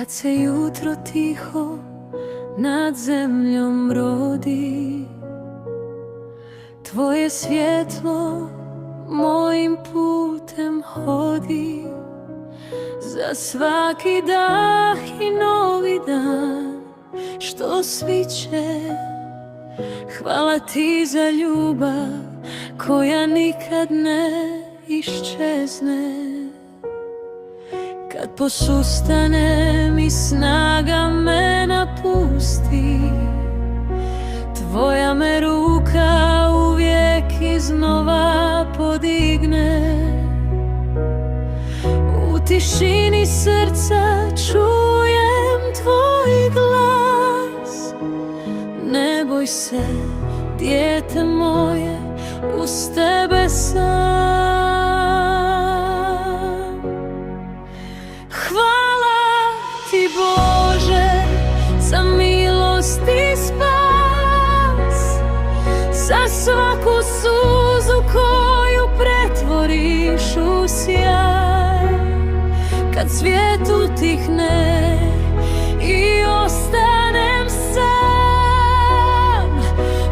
kad se jutro tiho nad zemljom rodi. Tvoje svjetlo mojim putem hodi, za svaki dah i novi dan što sviće. Hvala ti za ljubav koja nikad ne iščezne. Kad posustanem i snaga me napusti, tvoja me ruka uvijek iznova podigne. U tišini srca čujem tvoj glas. Ne boj se, dijete moje, uz tebe sam. Hvala ti Bože za milost i spas, za svaku suzu koju pretvoriš u sjaj. Kad svijet utihne i ostanem sam,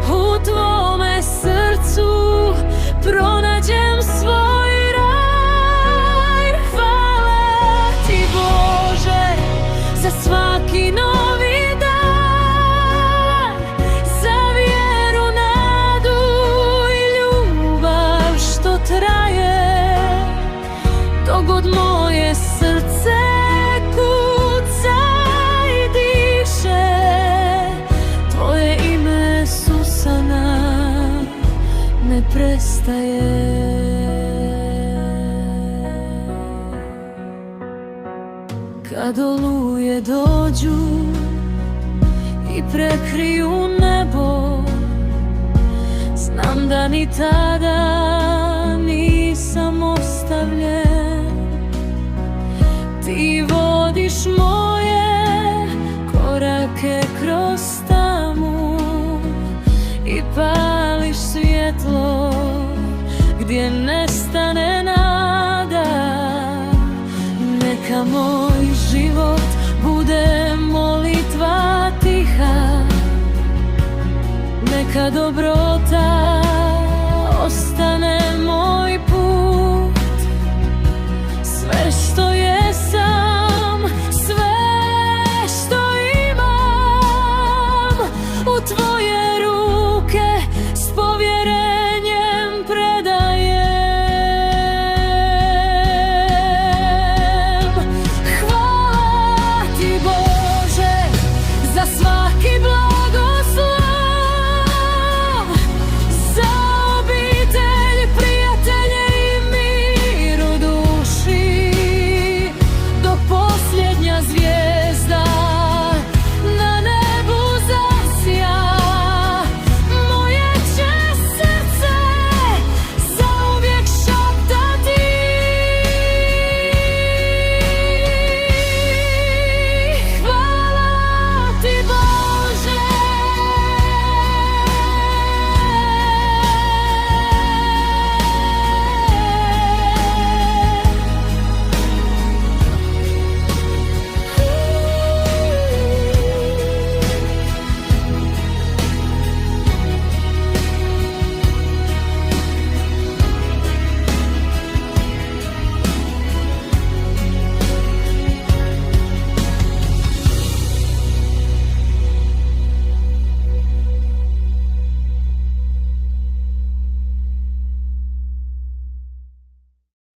u tvome srcu pronađem svoj raj. Hvala ti Bože za svaki novi dan, za vjeru, nadu i ljubav što traje. Dok god moje srce kuca i diše, tvoje ime Susana ne prestaje. Kad oluje dođu i prekriju nebo, znam da ni tada nisam ostavljen. Ti vodiš moje korake kroz tamu i pališ svjetlo gdje nestane nada. Neka moj život bude molitva tiha, neka dobrota